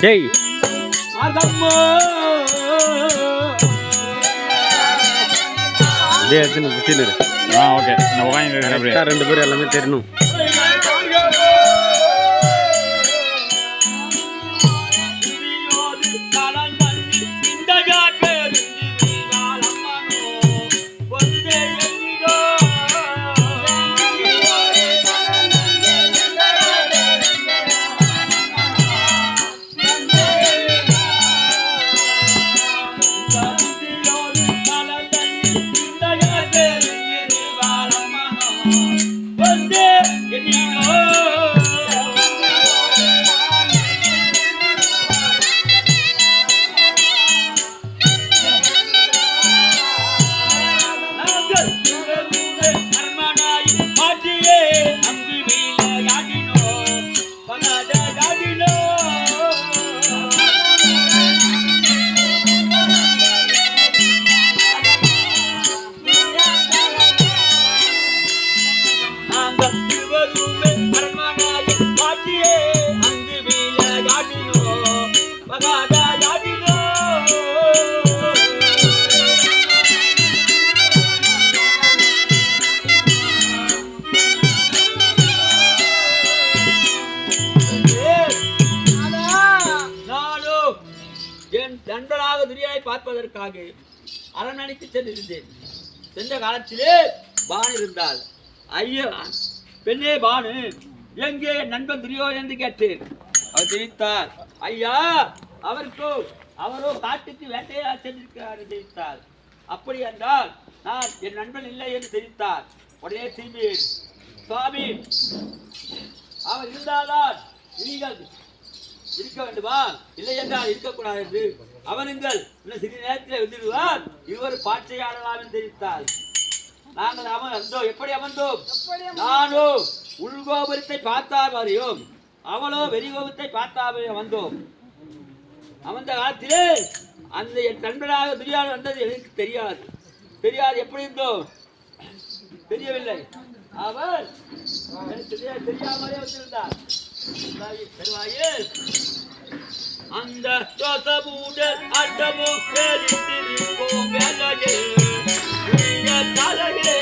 டேய் அதம்மா டேய் எடுத்து குச்சிடு. ஓகே நான் உட்காந்து ரெண்டு பேரும் எல்லாமே தெரியணும். நண்பராக துரியாவை பார்ப்பதற்காக அரண்மனைக்கு சென்றிருந்தேன். சென்ற காலத்திலே பானு இருந்தால், ஐயா பெண்ணே பானு எங்கே நண்பன் துரியோதனன் என்று கேட்டேன். அவர் தெரிவித்தார், ஐயா அவரோ காட்டுக்கு வேட்டையாக சென்றிருக்கிறார் என்று தெரிவித்தார். அப்படி என்றால் நான் என் நண்பன் இல்லை என்று தெரிவித்தார். உடனே திரும்பியேன், சுவாமி அவர் இருந்தால்தான் நீங்கள் இருக்க வேண்டுமா, இல்லை என்றால் இருக்கக்கூடாது என்று அவனுங்கள் இன்னும் சிறிது நேரத்தில் வந்துடுவார், இருவர் பாட்சையாளலாம் என்று தெரிவித்தார். நாங்கள் அமர்ந்தோம். எப்படி அமர்ந்தோம்? நானோ உள்கோபுரத்தை பார்த்தால் வரையும், அவளோ வெறிகோபுரத்தை பார்த்தால் வந்தோம். அமர்ந்த காலத்திலே அந்த என் நண்பனாக துரியோதனன் வந்தது எனக்கு தெரியாது. எப்படி இருந்தோம் தெரியவில்லை. அவர் எனக்கு தெரியாமலே வந்திருந்தார். அந்த தோசமூடல் அட்டமோ கேளித்திருப்போம் வேலையே தலையே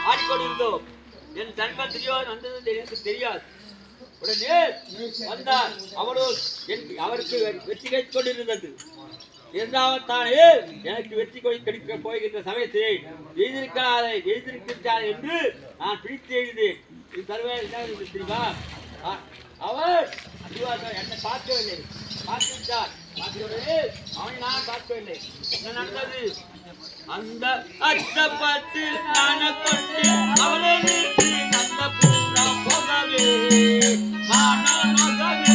ஆடிக்கொண்டிருந்தோம். என் நண்பன் துரியோதனன் வந்தது எனக்கு தெரியாது. உடனே வந்தார். அவருக்கு வெற்றி கிடைத்துக் கொண்டிருந்தது. இரண்டாவதானே எனக்கு வெற்றி கிடைக்க போகின்ற சமயத்தை எழுதியிருக்கிறார் என்று நான் பிடித்து எழுதினேன். இது தருவேன் தெரியுமா? அவர் என்னை பார்க்கவில்லை. பார்த்துவிட்டார். பார்க்கவில்லை. அவனை நான் பார்க்கவில்லை. என்ன நடந்தது? அந்த அச்சப்பட்டு நான கொண்டு அவளை அந்த பூரா போகவே மானவே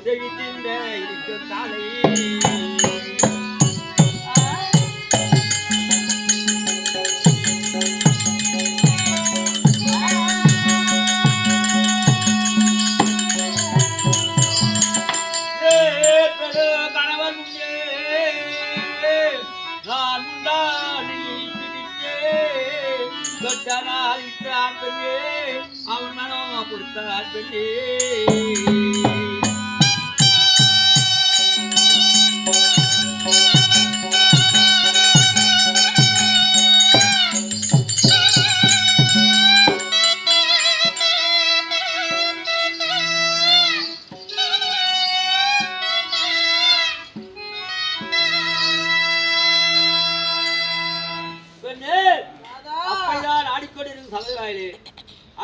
செழித்திருந்த இருக்கும் காலை அவன் மனமா கொடுத்தார் பெண்ணே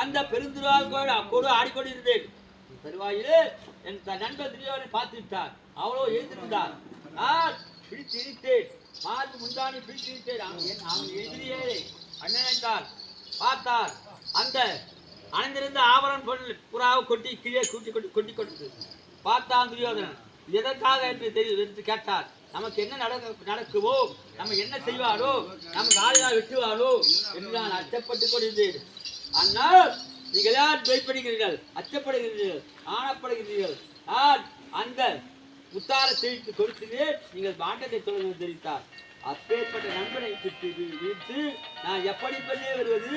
அந்த பெருந்திருவாயோடு ஆடிக்கொண்டிருந்தேன். பெருவாயிலே என் நண்பர் துரியோதனை பார்த்து விட்டார். அவளோ எழுந்திருந்தார். நான் பிடித்து இழுத்தேன். மார்பு முந்தானி பிடித்து இழுத்தேன். அவன் எதிரியே அண்ணனைத்தார் பார்த்தார். அந்த அணைந்திருந்த ஆபரணம் புறாவை கொட்டி கீழே கூட்டி கொட்டி கொடுத்து பார்த்தான் துரியோதனன். எதற்காக என்று கேட்டார். நமக்கு என்ன நடக்குமோ, நம்ம என்ன செய்வாரோ, நமக்கு ஆளுநர் வெட்டுவாரோ என்று நான் அச்சப்பட்டுக் கொண்டிருந்தேன். ஆனால் நீங்கள் யார் பயப்படுகிறீர்கள், அச்சப்படுகிறீர்கள், ஆணப்படுகிறீர்கள். நான் அந்த முத்தார செய்து கொடுக்கிறேன், நீங்கள் மாண்டத்தை தொடர்ந்து தெரிவித்தார். அப்பேற்பட்ட நண்பனை வீழ்த்து நான் எப்படி பண்ணே வருவது?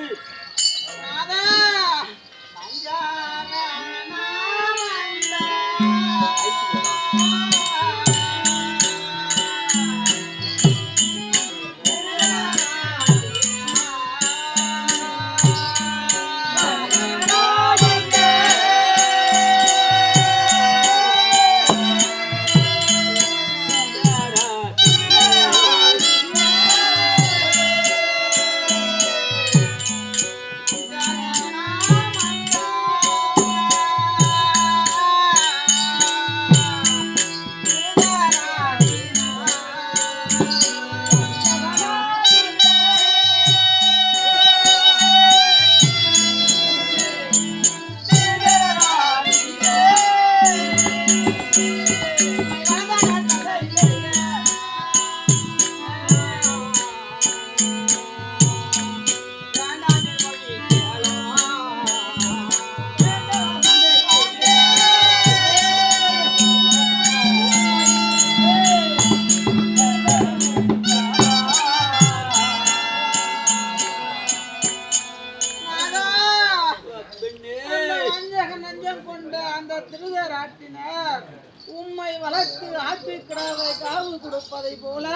உம்மை வளர்த்து ஆட்சி கிடாவை காவு கொடுப்பதை போல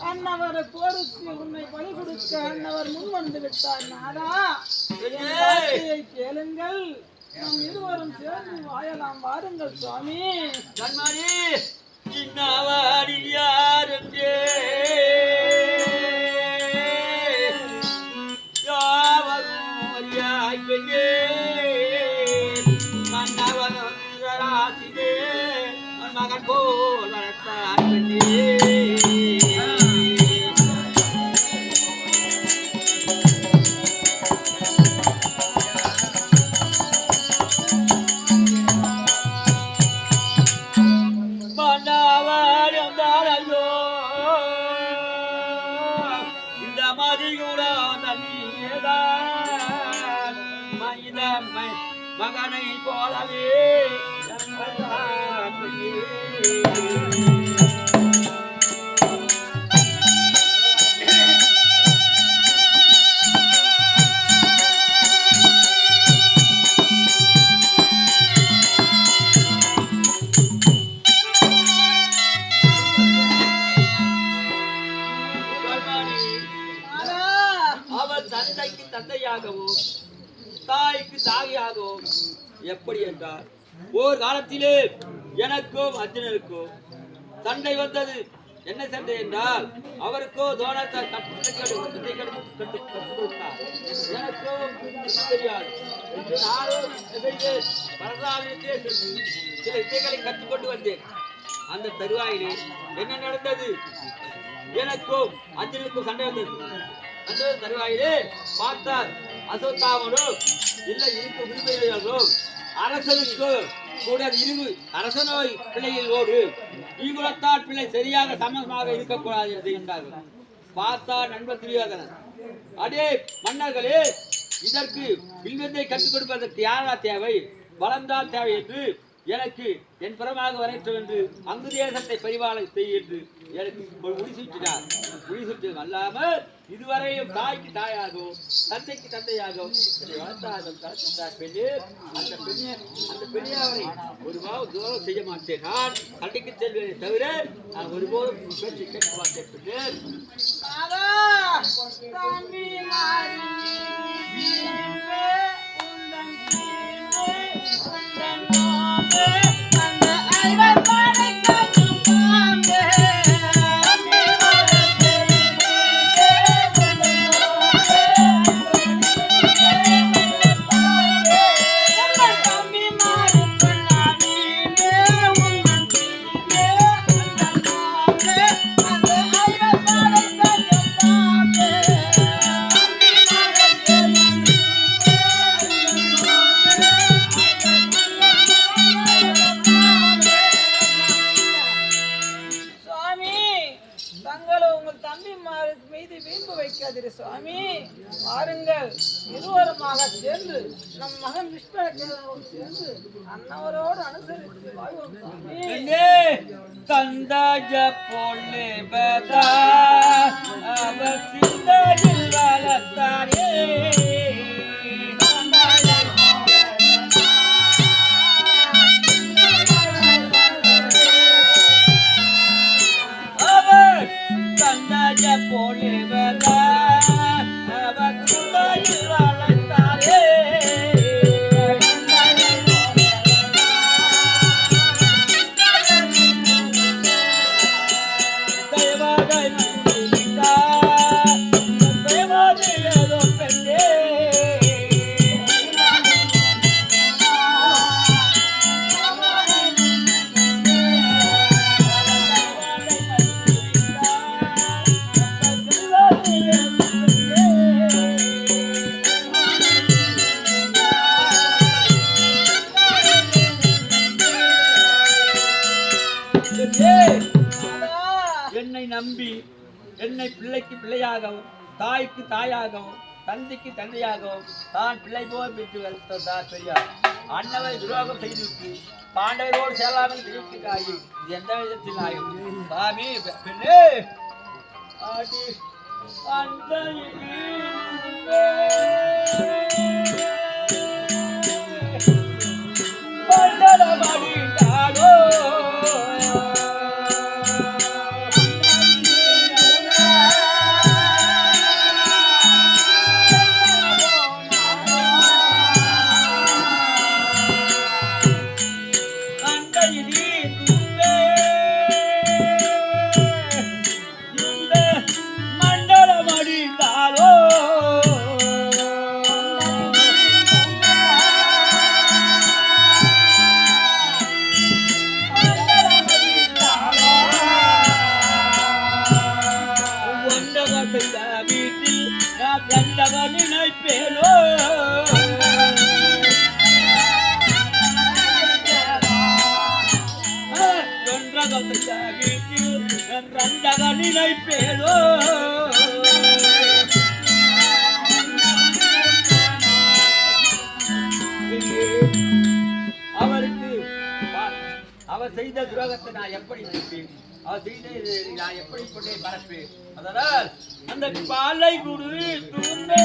அன்னவர் போருக்கு உன்னை பலி கொடுக்க அன்னவர் முன் வந்து விட்டார். நாதா கேளுங்கள், நம் இருவரும் சேர்ந்து வாழலாம். வாருங்கள் சுவாமி. மகன் போல் வளர்த்தார் இந்த மாதிரி கூட மகனை போலவே அவர் தந்தைக்கு தந்தையாகவும் தாய்க்கு தாகியாகவும் எப்படி என்றார். ஓர் காலத்திலே எனக்கும் அர்ஜுனனுக்கும் சண்டை வந்தது. என்ன சண்டை என்றால், அவருக்கோ தோணத்தை கற்றுக் கொடுத்தார், எனக்கும் தெரியாது என்று நானும் பரதாவிடத்தே சென்று சில இசைகளை கற்றுக்கொண்டு வந்தேன். அந்த தருவாயிலே என்ன நடந்தது? எனக்கும் அர்ஜுனனுக்கும் சண்டை வந்தது. அந்த தருவாயிலே பார்த்தார், அசோத்தாமனும் இல்லை இருக்கும் விரும்புகிறீர்களோ அரசனுக்கு கூட இருவு அரசனோய் பிள்ளைகளோடு ஈகுலத்தார் பிள்ளை சரியாக சமமாக இருக்கக்கூடாது என்றார்கள். பார்த்தா நண்பர் துரியோதனன், அடே மன்னர்களே, இதற்கு வில்வித்தை கற்றுக் கொடுப்பதற்கு யாரா தேவை, பலம்தான் தேவை என்று எனக்கு என் புறமாக வரைக்கும் என்று அங்கு தேசத்தை பரிவாளம் செய்ய என்று எனக்கு முடிசூட்டினார். முடிசூட்டது அல்லாமல் இதுவரையும் தாய்க்கு தாயாகவும் தந்தைக்கு தந்தையாகவும் வளர்த்தார் பெண்ணே. அந்த பெண்ணியாவரை ஒருபாவும் தூரம் செய்ய மாட்டேன். நான் கண்டிக்கு செல்வேனே தவிர நான் ஒருபோதும் பேச்சு கேட்க மாட்டேன். பெண்ணே சுவாமி, வாருங்கள், இருவருமாக சேர்ந்து நம் மகன் விஷ்ணுவோடு சேர்ந்து அன்னவரோடு அனுசரித்து வாழ்வோம் சுவாமி. தந்தாஜ பொண்ணு பதா அவர் சிந்தையில் வளர்த்தாரே. அவர் தந்தாஜ பொண்ணு பதா என்னை நம்பி என்னை பிள்ளைக்கு பிள்ளையாகவும் தாய்க்கு தாயாகவும் தந்தைக்கு தந்தையாகவும் தான் பிள்ளை போல் பெற்று வளர்த்தார் பெரியார். அண்ணவை துரோகம் செய்துவிட்டு பாண்டவரோடு செல்லாமல் தெரிவிக்கிறாயே, இது எந்த விதத்தில் ஆகும்? சாமி பெண்ணே ஆடி அவருக்கு அவர் செய்த துரோகத்தை நான் எப்படி நினைப்பேன், அவர் செய்த நான் எப்படி கொண்டே மறப்பேன். அதனால் அந்த பாலை குரு தூண்டே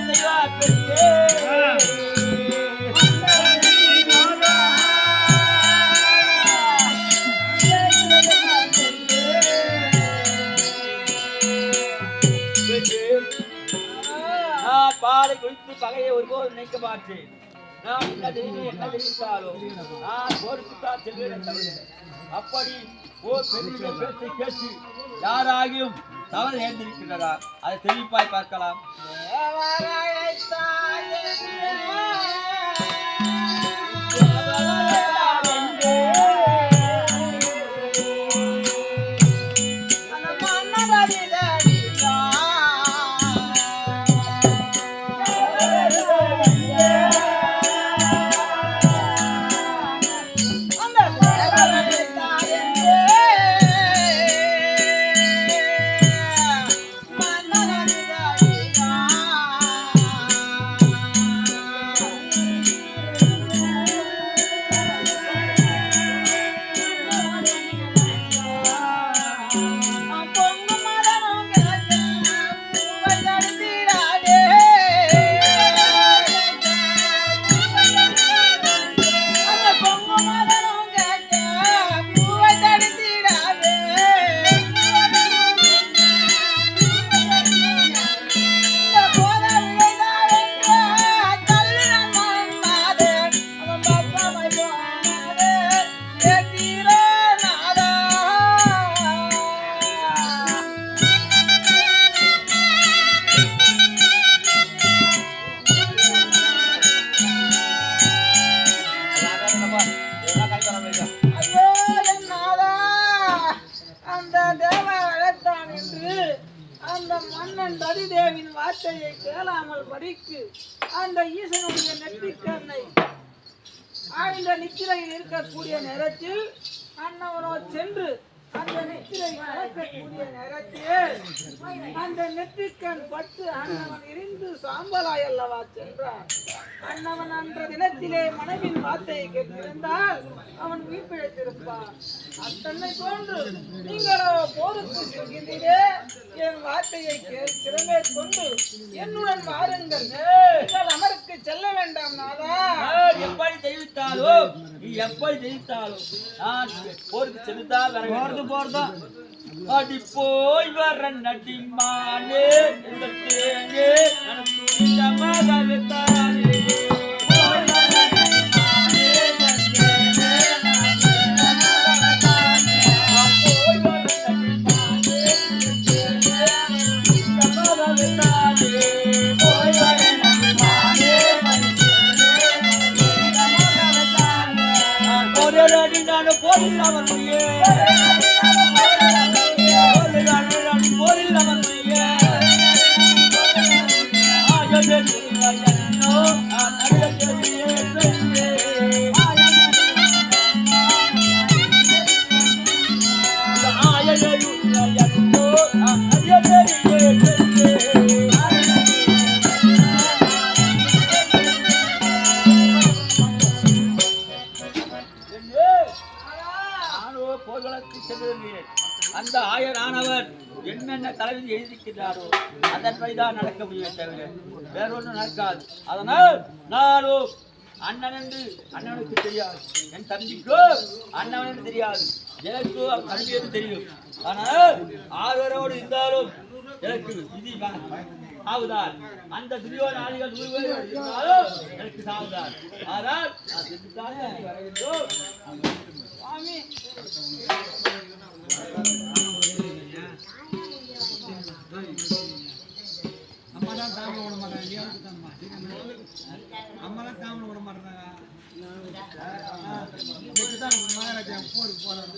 செய்வார் பெண்ணே நான் பாலை குடித்து பகையை ஒருபோது நினைக்க மாட்டேன். நான் என்ன தெரிவித்தாலும் நான் போருக்குத்தான் செல்வேன் தவிர அப்படி ஓர் பெரிய பேச்சை கேட்டு யாராகியும் தவறு நேர்ந்திருக்கின்றதா அதை தெளிப்பாய் பார்க்கலாம். வார்த்தையை கேளாமல் படிக்கு அந்த ஈசனுடைய நெற்றிக்கண்ணை ஆழ்ந்த நித்திரையில் இருக்கக்கூடிய நேரத்தில் அன்னவனோ சென்று அந்த நெற்றிரை கலக்கக்கூடிய நேரத்தில் அந்த நெற்றிக்கண் பட்டு அன்னவன் எரிந்து சாம்பலாய் அல்லவா சென்றான். அன்னவன் அன்ற தினத்திலே மனைவின் வார்த்தையை கேட்டிருந்தால் அவன் உயிர்ப்பிழைத்திருப்பான். அத்தன்னை போன்று நீங்களோ போருக்கு செல்கின்றீரே, என் வார்த்தையை திறமே கொண்டு என்னுடன் வாருங்கள். அமருக்கு செல்ல வேண்டாம் நாதா. எப்படி தெரிவித்தாலும் நீ எப்படி தெரிவித்தாலும் நான் போருக்கு செல்லுதான் போறதா அடி போய் வர நடிமானே அந்த ஆயரானவர் என்னென்ன தலைவில் எழுதிக்கிறாரோ அதன்படிதான் நடக்க முடியுமே தவிர வேறொன்றும் நடக்காது. அதனால் நானும் அண்ணன் என்று அண்ணனுக்கு தெரியாது, என் தம்பிக்கோ அண்ணன் என்று தெரியாது, எனக்கு கல்வி என்று தெரியும். ஆனால் ஆதரவோடு இருந்தாலும் எனக்கு விதி ஆகுதான். அந்த துரியோதனாதிகள் 100 பேர் இருந்தாலும் எனக்கு சாவுதான். ஆனால் நான் சென்றுதான் வர வேண்டும். சுவாமி அம்மாதான் தாமரை விட மாட்டாங்க, அம்மாதான் தாமரை விட மாட்டாங்க. மகாராஜா போருக்கு போறாங்க.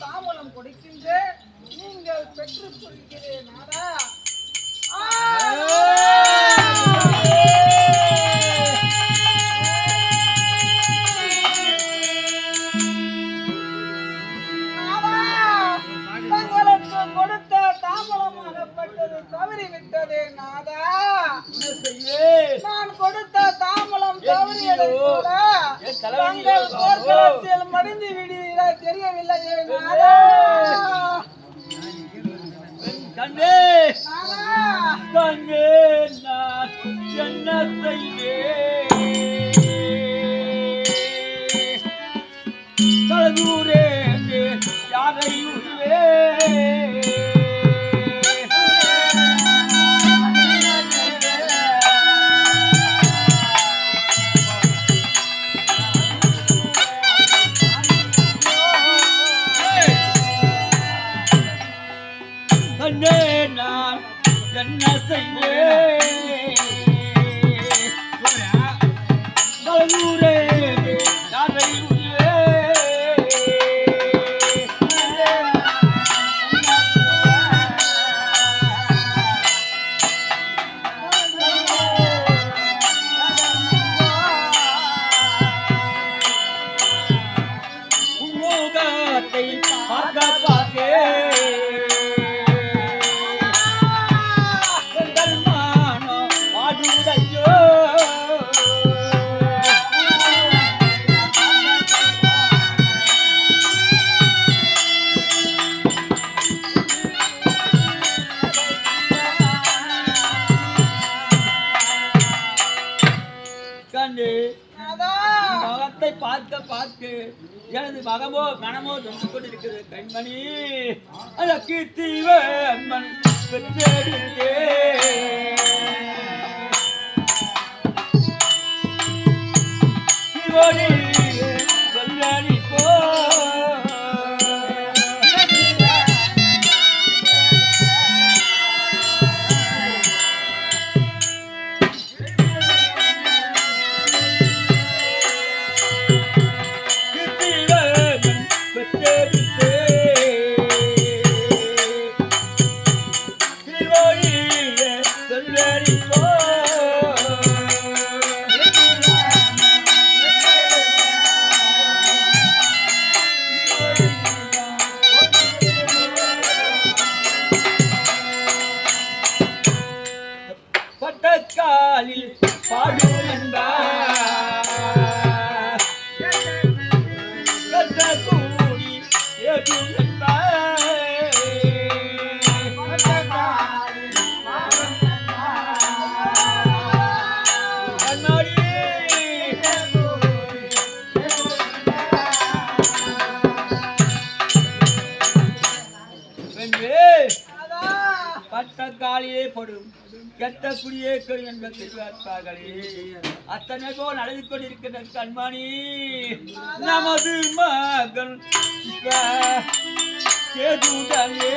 தாம்பூலம் கொடுக்கின்றேன், நீங்கள் பெற்றுக் கொள்கிறேன் நாதா. தங்களுக்கு கொடுத்த தாம்பூலமாகப்பட்டது தவறிவிட்டதே நாதா. நான் கொடுத்த தாம்பூலம் தவறியதை கூட தங்கள் போர்க்களத்தில் மடிந்து விடுவீர தெரியவில்லையே நாதா. கண்ணே கண்ணே நான் என்ன செய்வேன்? கலதூரே யாரை கண்ணே நான் என்ன செய்வேன்? கலதூரே யாரை மகத்தை பார்க்க பார்க்க எனது மகமோ கணமோ தொண்டு கொண்டிருக்கிறது. கண்மணி அத கீர்த்திவ அம்மன் பெற்றெடுத்தே சொல்லி போ பட்டக்காலில் பாடும் என்பார் கட்ட கூடி ஏதும் என்பார் கண்ணாடி பட்டக்காலிலே படும் கெட்ட குடியே என்பதை தெரிவிப்பார்களே. அத்தனை போல் நடந்து கொண்டிருக்கின்ற கண்மணி நமது மகன் கேதுடனே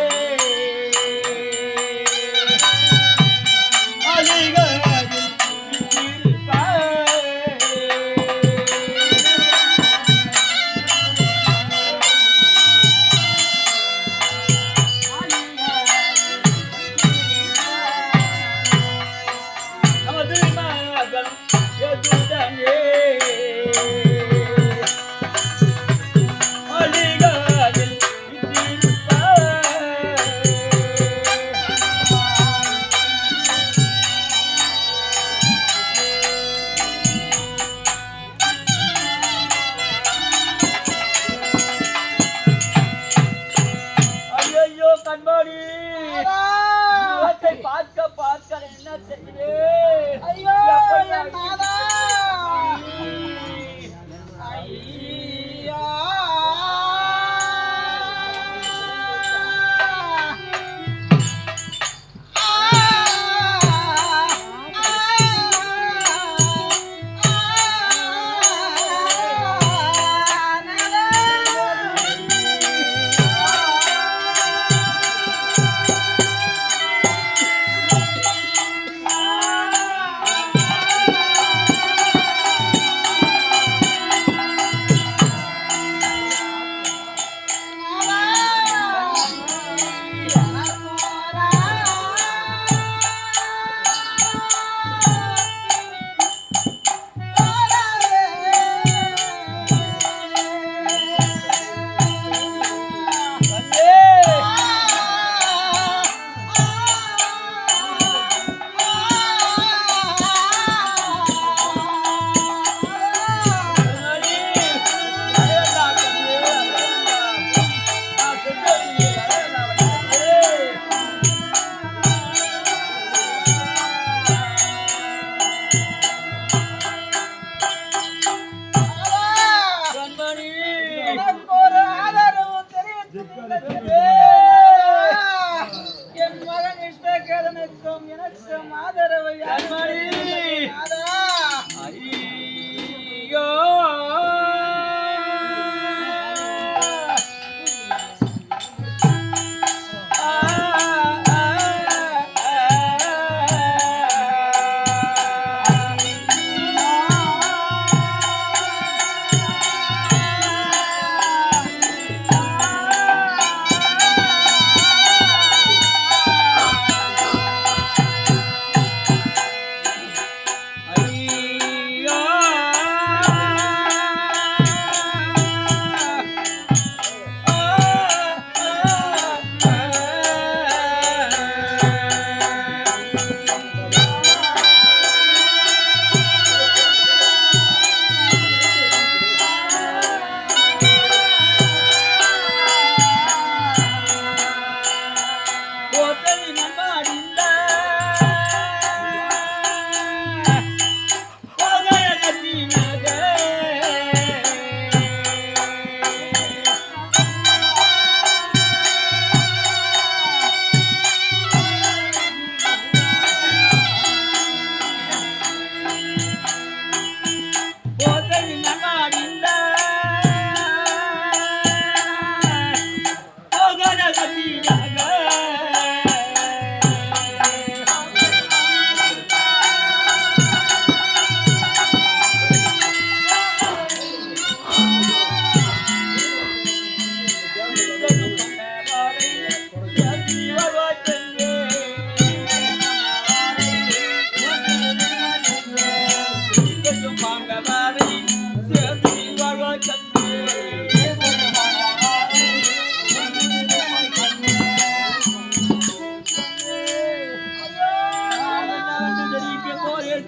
என் மகன் இஷ்டகேதனுக்கும் எனக்கும் ஆதரவு ஐயோ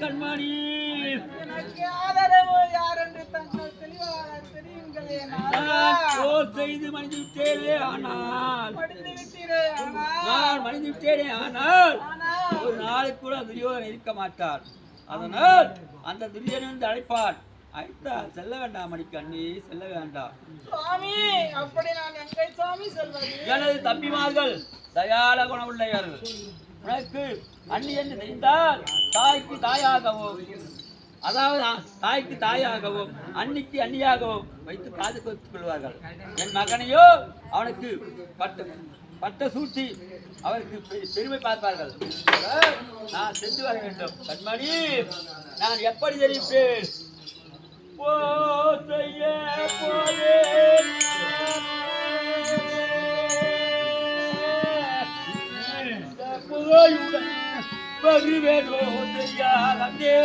கண்மணி எனக்கு ஆதரவு யார் என்று தங்கள் தெளிவாக தெரியுங்களே. செய்து மனித விட்டேனே ஆனால் மடிந்து விட்டீரே. நான் மனித விட்டேனே ஆனால் ஒரு நாளைக்கு கூட துரியோதனன் இருக்க மாட்டார். அதனால் அந்த துரியோதனன் அழைப்பான். அழைத்தால் செல்ல வேண்டாம் மணிக்கண்ணி, செல்ல வேண்டாம் சுவாமி. அப்படி நான் எங்கே சுவாமி செல்வது? எனது தம்பிமார்கள் தயால குணமுள்ளையர்கள். உனக்கு அண்ணி என்று தெரிந்தால் தாய்க்கு தாயாகவும், அதாவது தாய்க்கு தாயாகவும் அன்னிக்கு அண்ணியாகவும் வைத்து பாதுகாத்துக் கொள்வார்கள். என் மகனையோ அவனுக்கு பட்ட சூட்டி அவருக்கு பெருமை பார்ப்பார்கள். நான் சென்று வர வேண்டும். கண்மணி, நான் எப்படி தெரிவிப்பேன்? வருவேனோ தெரியாதே.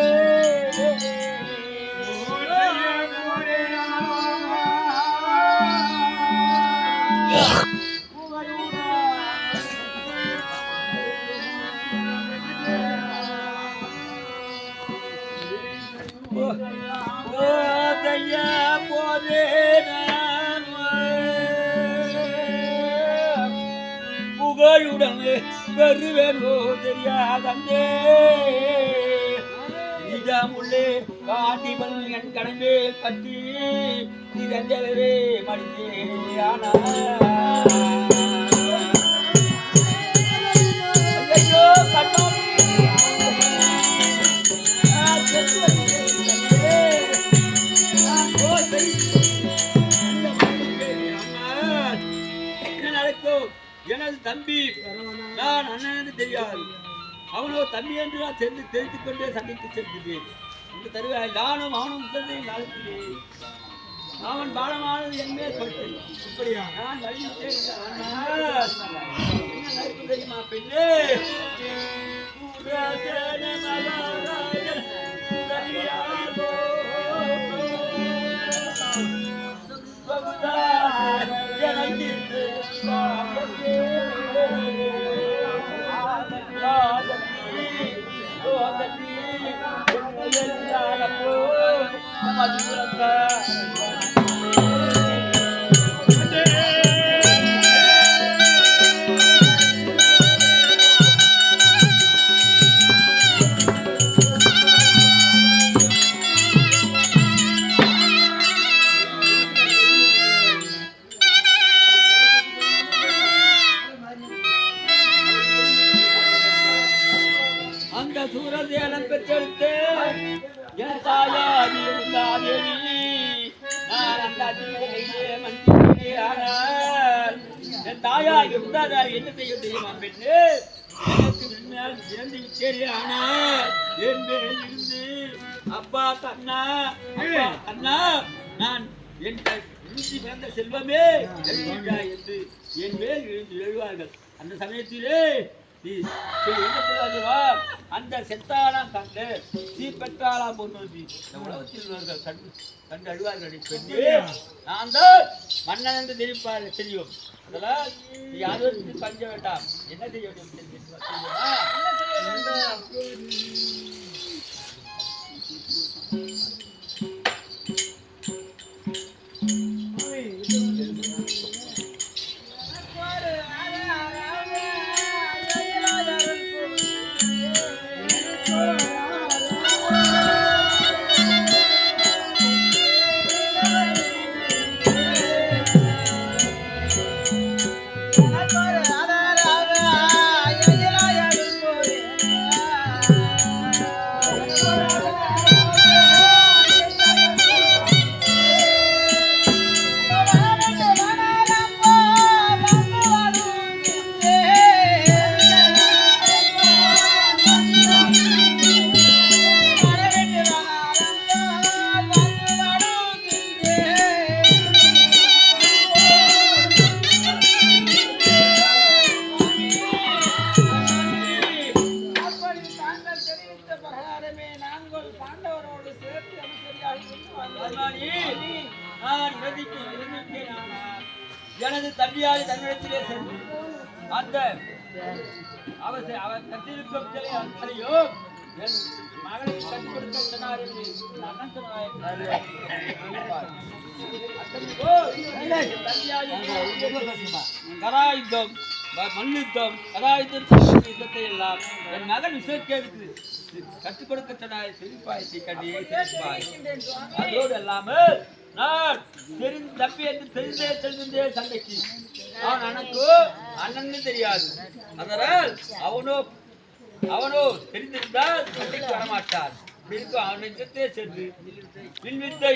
புகழுடன் வருவேனோ தெரியாதே. நிஜமுள்ளே காண்டிபன் என் கடமே பற்றி நிரஞ்சவே மடிந்தே. ஐயோ கண்ணாடி எனது தம்பி நான் அண்ணன் என்று தெரியாது. அவனோ தம்பி என்று நான் சென்று தெரிந்து கொண்டே சந்தித்து சென்றேன். இந்த தருவாய் நானும் அவனும் நடத்தினேன். அவன் பாலமானது என்மே சொல்றேன். இப்படியா நான் வழிவிட்டேன். என்ன நடக்கும் தெரியுமா பெண்ணே? தாயாகி உண்டாதாரி என்ன செய்ய தெரியுமா பெண்ணு? எனக்கு முன்னால் பிறந்து விட்டேன். ஆனால் என் மேல் இருந்து அப்பா கண்ணா நான் என் இருந்து பிறந்த செல்வமே எழுதிட்டாய் என்று என் மேல் இருந்து எழுவார்கள். அந்த சமயத்திலே நீ என்ன சொல்லுவா? அந்த செத்தாலாம் கண்டு சீ பெற்றாலாம் பொண்ணு இந்த உலகத்தில் உள்ளவர்கள் கண்டு அழுவார்கள். பெண்ணே, நான் தான் மன்னன் என்று தெரியும். அதெல்லாம் நீ யாருக்கு பஞ்ச வேண்டாம். என்ன செய்ய வேண்டும்? எனது தம்பியாரி தன்னிடத்திலே சென்று அந்த அவர் கட்டிருக்கும் அத்தனையும் என் மகளுக்கு கற்றுக் கொடுக்க சொன்னார் என்று அண்ணன் கராயுத்தம் மல்யுத்தம் யுத்தத்தை எல்லாம் என் மகன் விசேஷத்துக்கு கற்றுக் கொடுக்க சொன்னார். சிரிப்பாய் கண்டியே சிரிப்பாய். அதோடு அல்லாமல் நான் தப்பி என்று தெரிந்தே சண்டைக்கு அவன் எனக்கு அண்ணன் தெரியாது. அதனால் அவனோ தெரிந்திருந்தால் சண்டைக்கு வரமாட்டான். அவன் நெஞ்சத்தே சென்று வில்வித்தை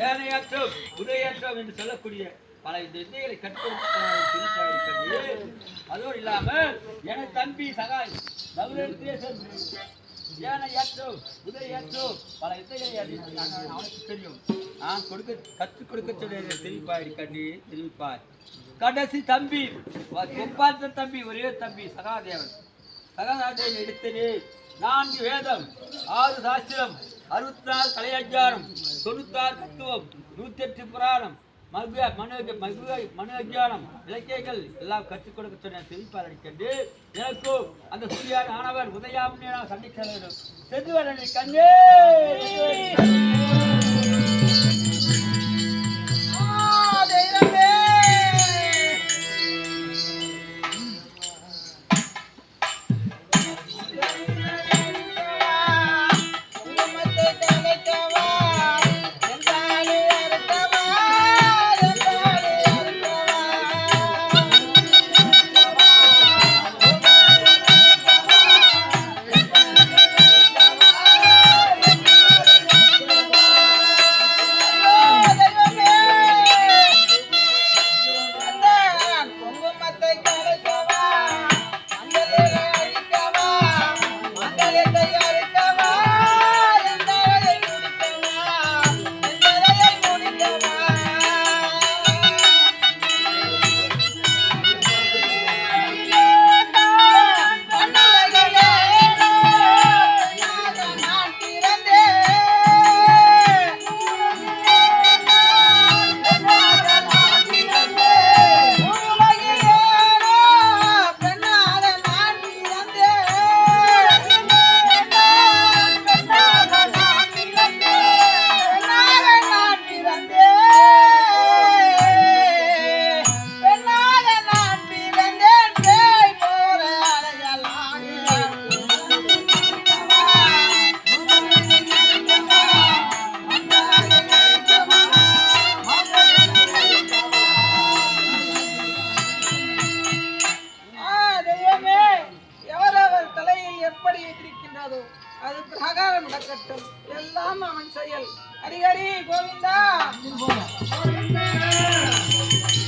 ஏனையாற்றம் உதயாற்றம் என்று சொல்லக்கூடிய பல இந்த வித்தைகளை கற்றுக்கொடுத்து அதோடு இல்லாமல் என தம்பி சகாய் நவரத்திலே சென்று ஏனையாற்றோ உதயாற்றோ பல வித்தைகளை அவனுக்கு தெரியும். நான் கற்றுக் கொடுக்க சொல்ல தெரிவிப்பாய் கண்டி தெரிவிப்பாய். கடைசி தம்பி ஒப்பாற்ற தம்பி ஒரே தம்பி சகாதேவன் எடுத்தது 4 வேதம் 6 சாஸ்திரம் 64 கலையஞ்சாரம் 96 தத்துவம் 108 புராணம் மனு அஜானம் இலக்கியங்கள் எல்லாம் கற்றுக் கொடுக்க சொன்ன தெரிவிப்பார் அடிக்கண்டு எனக்கும் அந்த சூரியார் ஆனவர் உதயாமனே நான் சந்திக்க வேண்டும். சென்று கண்ணே